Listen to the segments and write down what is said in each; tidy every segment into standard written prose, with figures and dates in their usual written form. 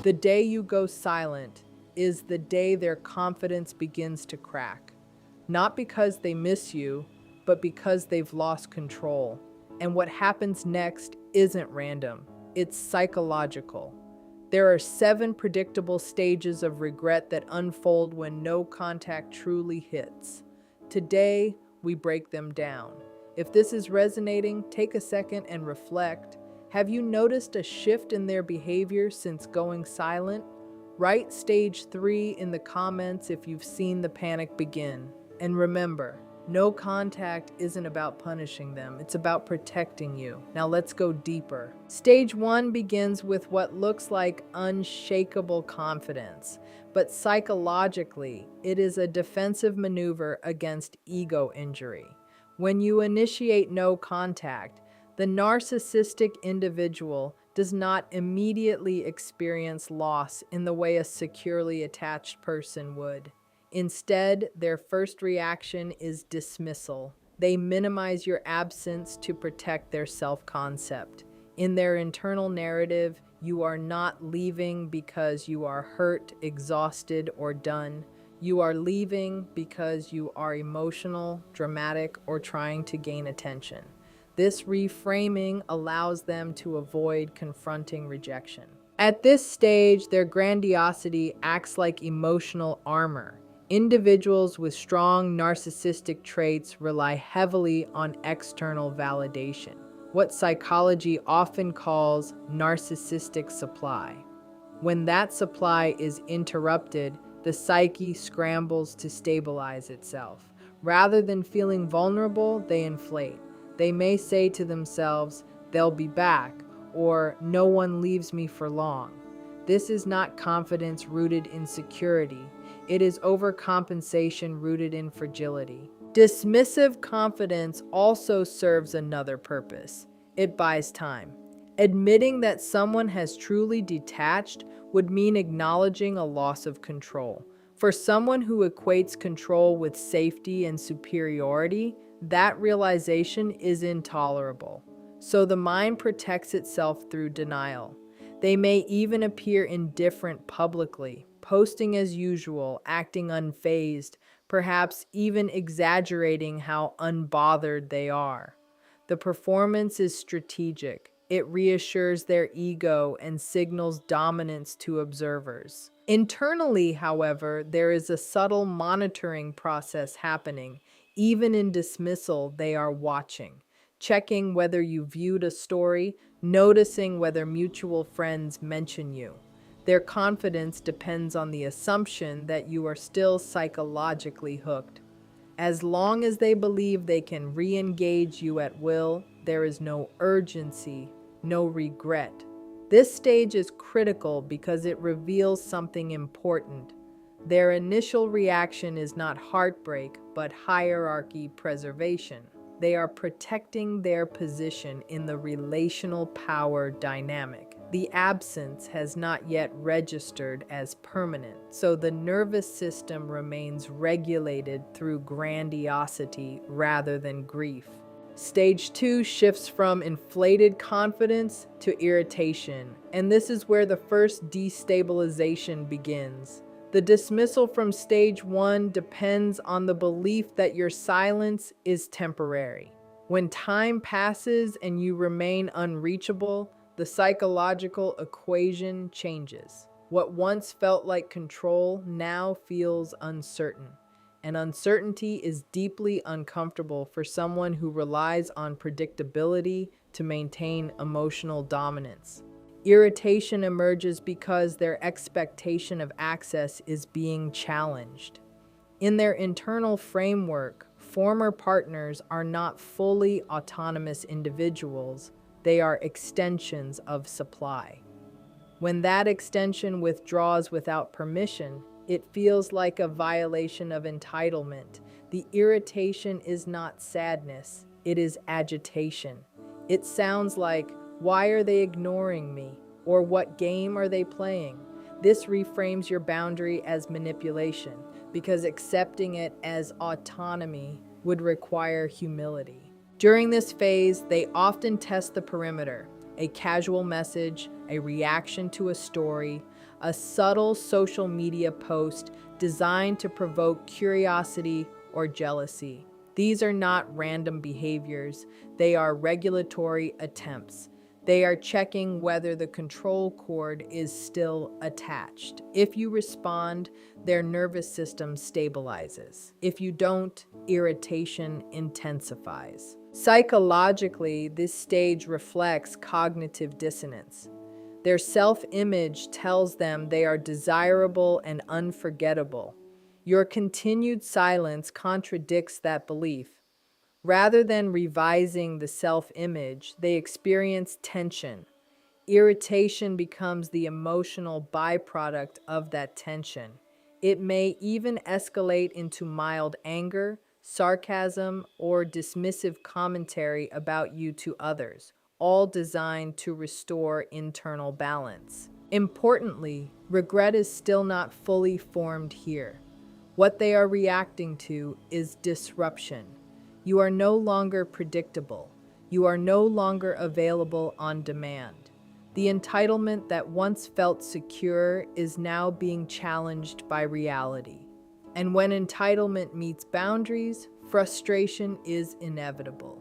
The day you go silent is the day their confidence begins to crack. Not because they miss you, but because they've lost control. And what happens next isn't random, it's psychological. There are 7 predictable stages of regret that unfold when no contact truly hits. Today, we break them down. If this is resonating, take a second and reflect. Have you noticed a shift in their behavior since going silent? Write stage 3 in the comments if you've seen the panic begin. And remember, no contact isn't about punishing them, it's about protecting you. Now let's go deeper. Stage 1 begins with what looks like unshakable confidence, but psychologically, it is a defensive maneuver against ego injury. When you initiate no contact, the narcissistic individual does not immediately experience loss in the way a securely attached person would. Instead, their first reaction is dismissal. They minimize your absence to protect their self-concept. In their internal narrative, you are not leaving because you are hurt, exhausted, or done. You are leaving because you are emotional, dramatic, or trying to gain attention. This reframing allows them to avoid confronting rejection. At this stage, their grandiosity acts like emotional armor. Individuals with strong narcissistic traits rely heavily on external validation, what psychology often calls narcissistic supply. When that supply is interrupted, the psyche scrambles to stabilize itself. Rather than feeling vulnerable, they inflate. They may say to themselves, "They'll be back," or "No one leaves me for long." This is not confidence rooted in security. It is overcompensation rooted in fragility. Dismissive confidence also serves another purpose. It buys time. Admitting that someone has truly detached would mean acknowledging a loss of control. For someone who equates control with safety and superiority, that realization is intolerable. So the mind protects itself through denial. They may even appear indifferent publicly, posting as usual, acting unfazed, perhaps even exaggerating how unbothered they are. The performance is strategic. It reassures their ego and signals dominance to observers. Internally, however, there is a subtle monitoring process happening. Even in dismissal, they are watching, checking whether you viewed a story, noticing whether mutual friends mention you. Their confidence depends on the assumption that you are still psychologically hooked. As long as they believe they can re-engage you at will, there is no urgency, no regret. This stage is critical because it reveals something important. Their initial reaction is not heartbreak, but hierarchy preservation. They are protecting their position in the relational power dynamic. The absence has not yet registered as permanent, so the nervous system remains regulated through grandiosity rather than grief. Stage 2 shifts from inflated confidence to irritation, and this is where the first destabilization begins. The dismissal from stage 1 depends on the belief that your silence is temporary. When time passes and you remain unreachable, the psychological equation changes. What once felt like control now feels uncertain. And uncertainty is deeply uncomfortable for someone who relies on predictability to maintain emotional dominance. Irritation emerges because their expectation of access is being challenged. In their internal framework, former partners are not fully autonomous individuals, they are extensions of supply. When that extension withdraws without permission, it feels like a violation of entitlement. The irritation is not sadness, it is agitation. It sounds like, "Why are they ignoring me?" or "What game are they playing?" This reframes your boundary as manipulation, because accepting it as autonomy would require humility. During this phase, they often test the perimeter, a casual message, a reaction to a story, a subtle social media post designed to provoke curiosity or jealousy. These are not random behaviors, they are regulatory attempts. They are checking whether the control cord is still attached. If you respond, their nervous system stabilizes. If you don't, irritation intensifies. Psychologically, this stage reflects cognitive dissonance. Their self-image tells them they are desirable and unforgettable. Your continued silence contradicts that belief. Rather than revising the self-image, they experience tension. Irritation becomes the emotional byproduct of that tension. It may even escalate into mild anger, sarcasm, or dismissive commentary about you to others, all designed to restore internal balance. Importantly, regret is still not fully formed here. What they are reacting to is disruption. You are no longer predictable. You are no longer available on demand. The entitlement that once felt secure is now being challenged by reality. And when entitlement meets boundaries, frustration is inevitable.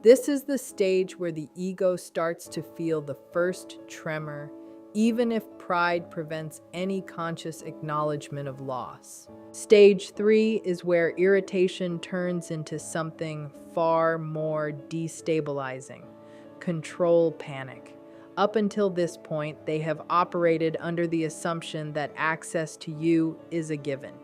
This is the stage where the ego starts to feel the first tremor, even if pride prevents any conscious acknowledgement of loss. Stage 3 is where irritation turns into something far more destabilizing: control panic. Up until this point, they have operated under the assumption that access to you is a given.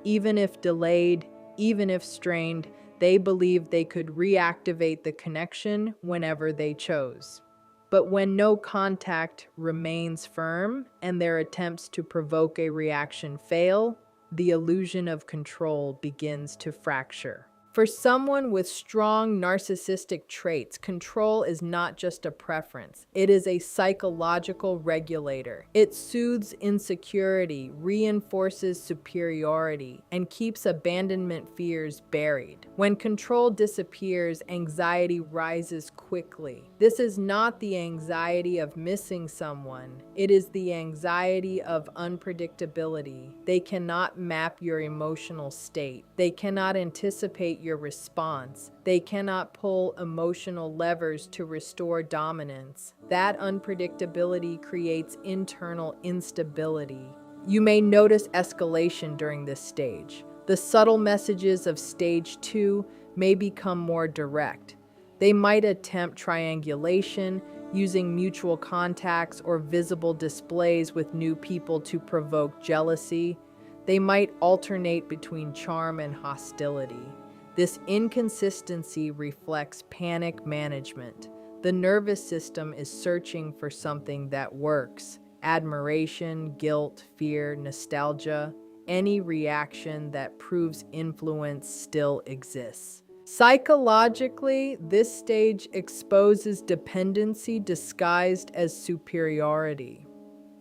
Even if delayed, even if strained, they believed they could reactivate the connection whenever they chose. But when no contact remains firm and their attempts to provoke a reaction fail, the illusion of control begins to fracture. For someone with strong narcissistic traits, control is not just a preference, it is a psychological regulator. It soothes insecurity, reinforces superiority, and keeps abandonment fears buried. When control disappears, anxiety rises quickly. This is not the anxiety of missing someone, it is the anxiety of unpredictability. They cannot map your emotional state. They cannot anticipate your response. They cannot pull emotional levers to restore dominance. That unpredictability creates internal instability. You may notice escalation during this stage. The subtle messages of stage 2 may become more direct. They might attempt triangulation, using mutual contacts or visible displays with new people to provoke jealousy. They might alternate between charm and hostility. This inconsistency reflects panic management. The nervous system is searching for something that works: admiration, guilt, fear, nostalgia. Any reaction that proves influence still exists. Psychologically, this stage exposes dependency disguised as superiority.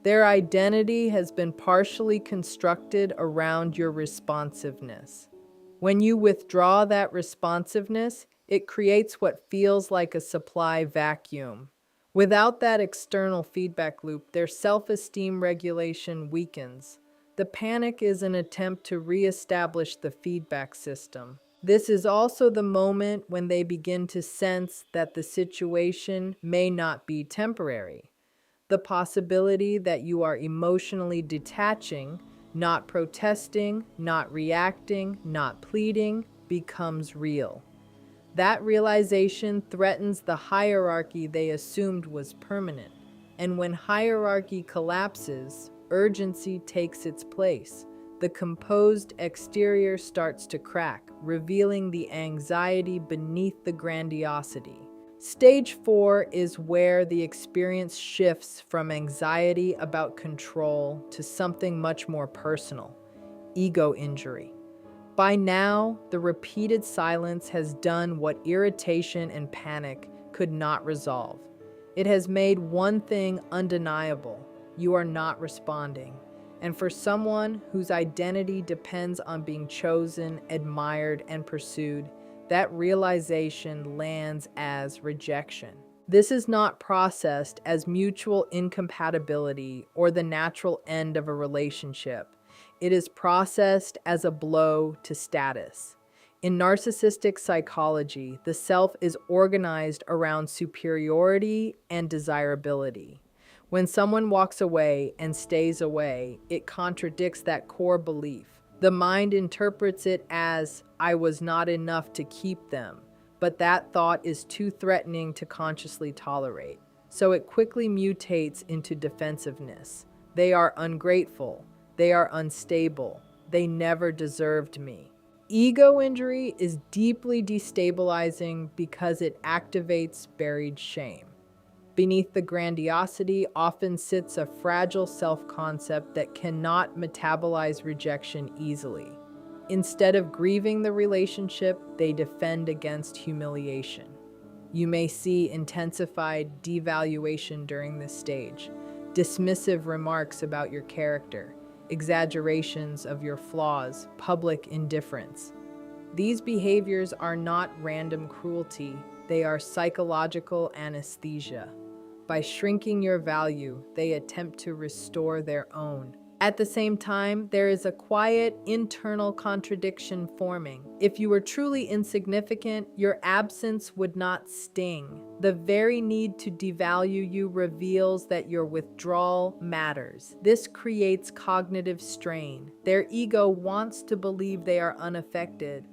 Their identity has been partially constructed around your responsiveness. When you withdraw that responsiveness, it creates what feels like a supply vacuum. Without that external feedback loop, their self-esteem regulation weakens. The panic is an attempt to reestablish the feedback system. This is also the moment when they begin to sense that the situation may not be temporary. The possibility that you are emotionally detaching, not protesting, not reacting, not pleading, becomes real. That realization threatens the hierarchy they assumed was permanent. And when hierarchy collapses, urgency takes its place. The composed exterior starts to crack, revealing the anxiety beneath the grandiosity. Stage 4 is where the experience shifts from anxiety about control to something much more personal: ego injury. By now, the repeated silence has done what irritation and panic could not resolve. It has made one thing undeniable: you are not responding. And for someone whose identity depends on being chosen, admired, and pursued, that realization lands as rejection. This is not processed as mutual incompatibility or the natural end of a relationship. It is processed as a blow to status. In narcissistic psychology, the self is organized around superiority and desirability. When someone walks away and stays away, it contradicts that core belief. The mind interprets it as, I was not enough to keep them, but that thought is too threatening to consciously tolerate. So it quickly mutates into defensiveness. They are ungrateful. They are unstable. They never deserved me. Ego injury is deeply destabilizing because it activates buried shame. Beneath the grandiosity often sits a fragile self-concept that cannot metabolize rejection easily. Instead of grieving the relationship, they defend against humiliation. You may see intensified devaluation during this stage, dismissive remarks about your character, exaggerations of your flaws, public indifference. These behaviors are not random cruelty, they are psychological anesthesia. By shrinking your value, they attempt to restore their own. At the same time, there is a quiet internal contradiction forming. If you were truly insignificant, your absence would not sting. The very need to devalue you reveals that your withdrawal matters. This creates cognitive strain. Their ego wants to believe they are unaffected,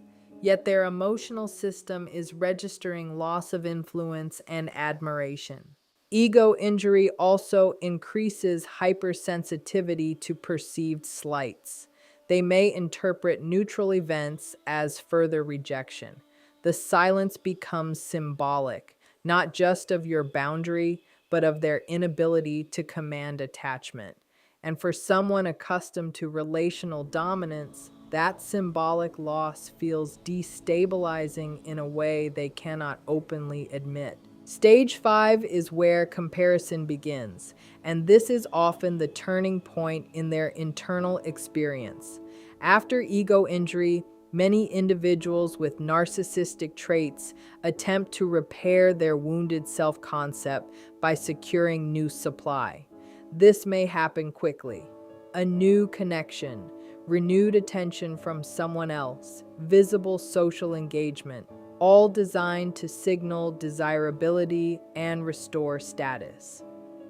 yet their emotional system is registering loss of influence and admiration. Ego injury also increases hypersensitivity to perceived slights. They may interpret neutral events as further rejection. The silence becomes symbolic, not just of your boundary, but of their inability to command attachment. And for someone accustomed to relational dominance, that symbolic loss feels destabilizing in a way they cannot openly admit. Stage 5 is where comparison begins, and this is often the turning point in their internal experience. After ego injury, many individuals with narcissistic traits attempt to repair their wounded self-concept by securing new supply. This may happen quickly. A new connection, renewed attention from someone else, visible social engagement, all designed to signal desirability and restore status.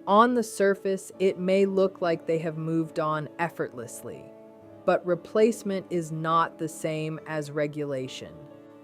On the surface, it may look like they have moved on effortlessly, but replacement is not the same as regulation.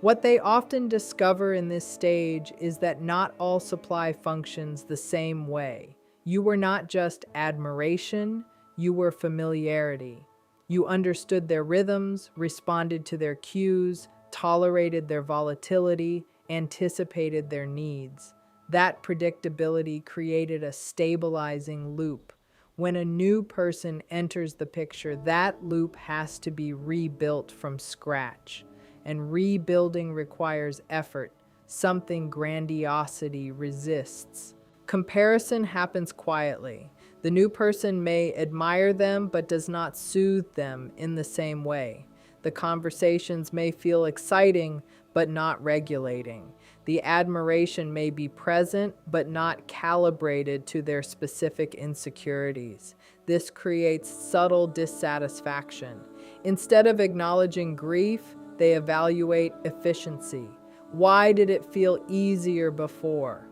What they often discover in this stage is that not all supply functions the same way. You were not just admiration, you were familiarity. You understood their rhythms, responded to their cues, tolerated their volatility, anticipated their needs. That predictability created a stabilizing loop. When a new person enters the picture, that loop has to be rebuilt from scratch. And rebuilding requires effort, something grandiosity resists. Comparison happens quietly. The new person may admire them but does not soothe them in the same way. The conversations may feel exciting but not regulating. The admiration may be present but not calibrated to their specific insecurities. This creates subtle dissatisfaction. Instead of acknowledging grief, they evaluate efficiency. Why did it feel easier before?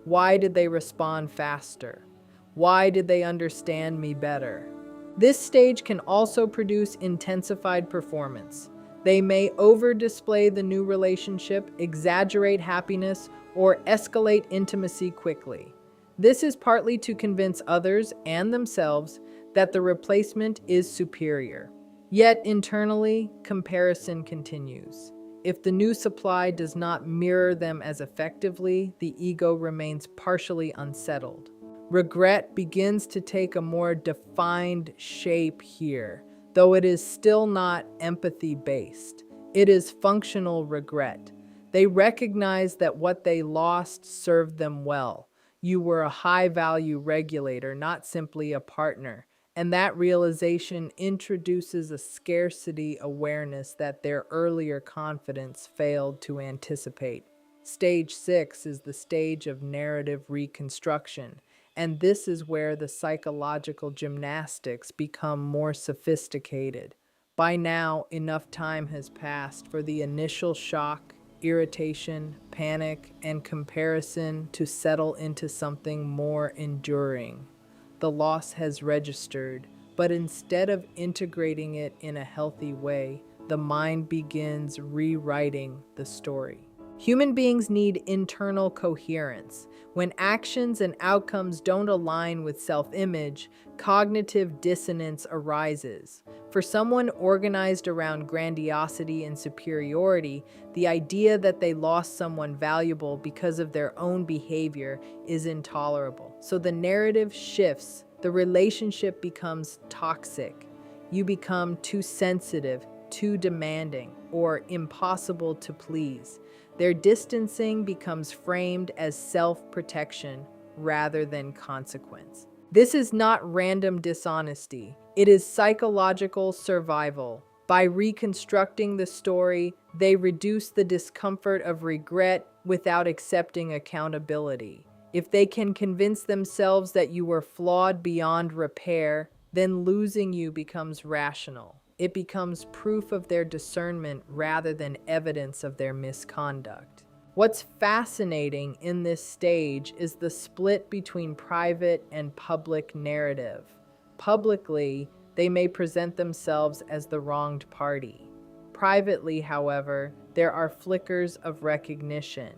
Why did they respond faster? Why did they understand me better? This stage can also produce intensified performance. They may over-display the new relationship, exaggerate happiness, or escalate intimacy quickly. This is partly to convince others and themselves that the replacement is superior. Yet internally, comparison continues. If the new supply does not mirror them as effectively, the ego remains partially unsettled. Regret begins to take a more defined shape here, though it is still not empathy-based. It is functional regret. They recognize that what they lost served them well. You were a high-value regulator, not simply a partner. And that realization introduces a scarcity awareness that their earlier confidence failed to anticipate. Stage 6 is the stage of narrative reconstruction, and this is where the psychological gymnastics become more sophisticated. By now, enough time has passed for the initial shock, irritation, panic, and comparison to settle into something more enduring. The loss has registered, but instead of integrating it in a healthy way, the mind begins rewriting the story. Human beings need internal coherence. When actions and outcomes don't align with self-image, cognitive dissonance arises. For someone organized around grandiosity and superiority, the idea that they lost someone valuable because of their own behavior is intolerable. So the narrative shifts, the relationship becomes toxic. You become too sensitive, too demanding, or impossible to please. Their distancing becomes framed as self-protection rather than consequence. This is not random dishonesty. It is psychological survival. By reconstructing the story, they reduce the discomfort of regret without accepting accountability. If they can convince themselves that you were flawed beyond repair, then losing you becomes rational. It becomes proof of their discernment rather than evidence of their misconduct. What's fascinating in this stage is the split between private and public narrative. Publicly, they may present themselves as the wronged party. Privately, however, there are flickers of recognition,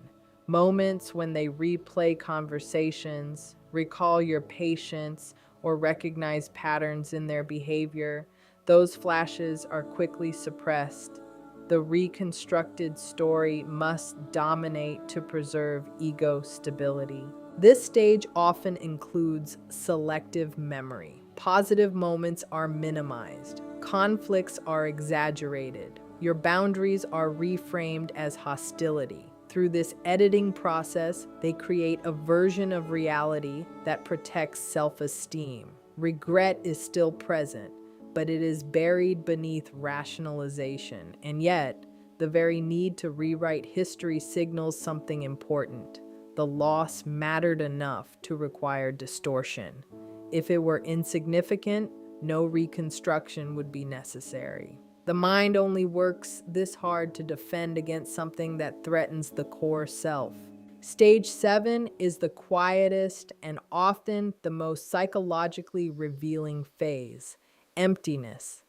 moments when they replay conversations, recall your patience, or recognize patterns in their behavior. Those flashes are quickly suppressed. The reconstructed story must dominate to preserve ego stability. This stage often includes selective memory. Positive moments are minimized. Conflicts are exaggerated. Your boundaries are reframed as hostility. Through this editing process, they create a version of reality that protects self-esteem. Regret is still present, but it is buried beneath rationalization. And yet, the very need to rewrite history signals something important. The loss mattered enough to require distortion. If it were insignificant, no reconstruction would be necessary. The mind only works this hard to defend against something that threatens the core self. Stage 7 is the quietest and often the most psychologically revealing phase. Emptiness.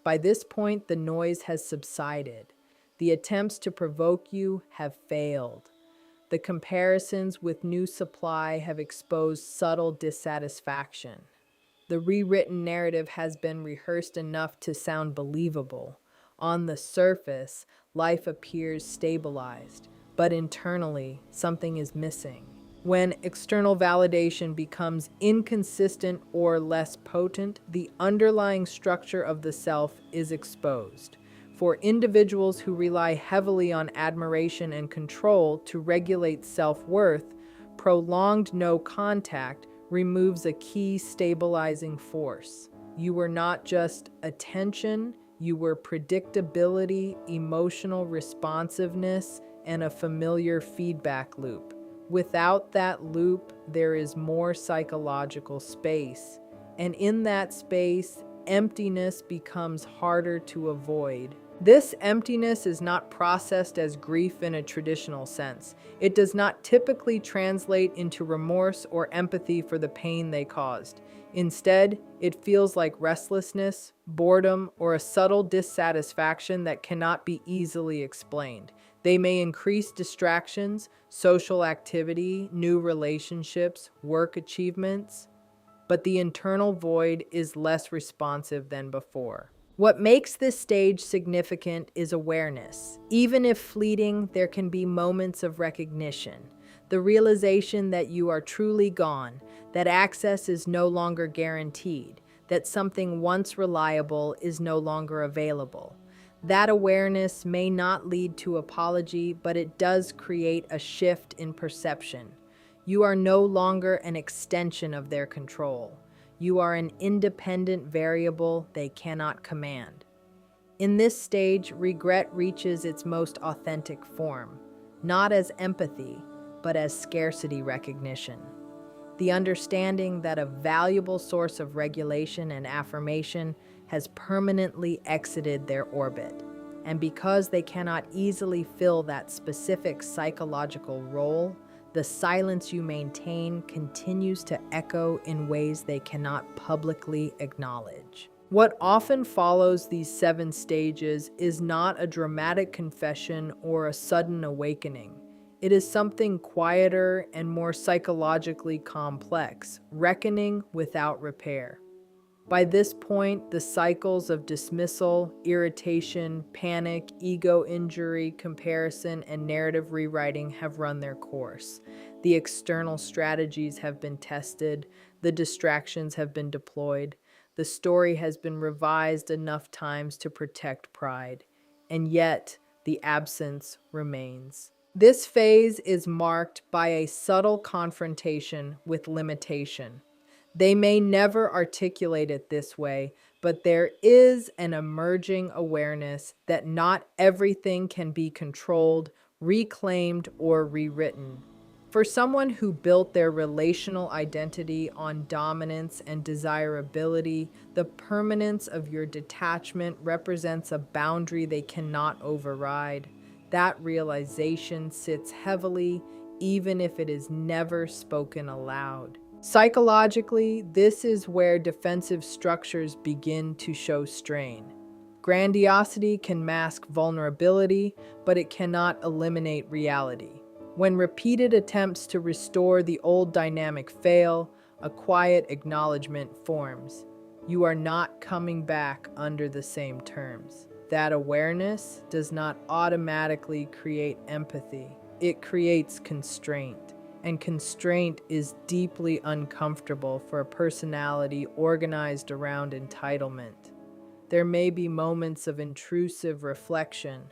By this point, the noise has subsided. The attempts to provoke you have failed. The comparisons with new supply have exposed subtle dissatisfaction. The rewritten narrative has been rehearsed enough to sound believable. On the surface, life appears stabilized, but internally, something is missing. When external validation becomes inconsistent or less potent, the underlying structure of the self is exposed. For individuals who rely heavily on admiration and control to regulate self-worth, prolonged no contact removes a key stabilizing force. You were not just attention, you were predictability, emotional responsiveness, and a familiar feedback loop. Without that loop, there is more psychological space. And in that space, emptiness becomes harder to avoid. This emptiness is not processed as grief in a traditional sense. It does not typically translate into remorse or empathy for the pain they caused. Instead, it feels like restlessness, boredom, or a subtle dissatisfaction that cannot be easily explained. They may increase distractions, social activity, new relationships, work achievements, but the internal void is less responsive than before. What makes this stage significant is awareness. Even if fleeting, there can be moments of recognition. The realization that you are truly gone, that access is no longer guaranteed, that something once reliable is no longer available. That awareness may not lead to apology, but it does create a shift in perception. You are no longer an extension of their control. You are an independent variable they cannot command. In this stage, regret reaches its most authentic form. not as empathy, but as scarcity recognition. The understanding that a valuable source of regulation and affirmation has permanently exited their orbit. And because they cannot easily fill that specific psychological role, the silence you maintain continues to echo in ways they cannot publicly acknowledge. What often follows these 7 stages is not a dramatic confession or a sudden awakening. It is something quieter and more psychologically complex, reckoning without repair. By this point, the cycles of dismissal, irritation, panic, ego injury, comparison, and narrative rewriting have run their course. The external strategies have been tested, the distractions have been deployed, the story has been revised enough times to protect pride, and yet the absence remains. This phase is marked by a subtle confrontation with limitation. They may never articulate it this way, but there is an emerging awareness that not everything can be controlled, reclaimed, or rewritten. For someone who built their relational identity on dominance and desirability, the permanence of your detachment represents a boundary they cannot override. That realization sits heavily, even if it is never spoken aloud. Psychologically, this is where defensive structures begin to show strain. Grandiosity can mask vulnerability, but it cannot eliminate reality. When repeated attempts to restore the old dynamic fail, a quiet acknowledgement forms. You are not coming back under the same terms. That awareness does not automatically create empathy. It creates constraint. And constraint is deeply uncomfortable for a personality organized around entitlement. There may be moments of intrusive reflection,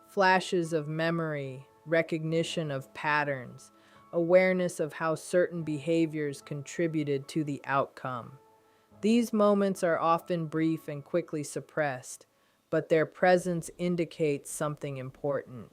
flashes of memory, recognition of patterns, awareness of how certain behaviors contributed to the outcome. These moments are often brief and quickly suppressed, but their presence indicates something important.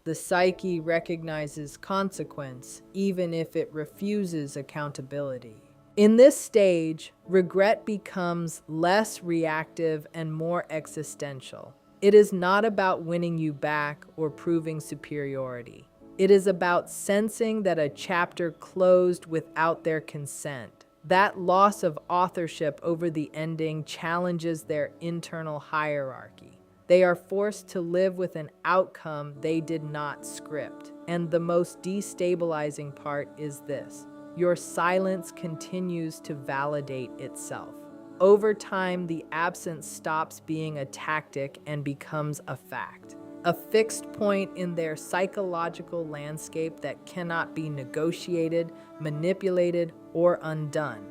The psyche recognizes consequence, even if it refuses accountability. In this stage, regret becomes less reactive and more existential. It is not about winning you back or proving superiority. It is about sensing that a chapter closed without their consent. That loss of authorship over the ending challenges their internal hierarchy. They are forced to live with an outcome they did not script. And the most destabilizing part is this: your silence continues to validate itself. Over time, the absence stops being a tactic and becomes a fact, a fixed point in their psychological landscape that cannot be negotiated, manipulated, or undone.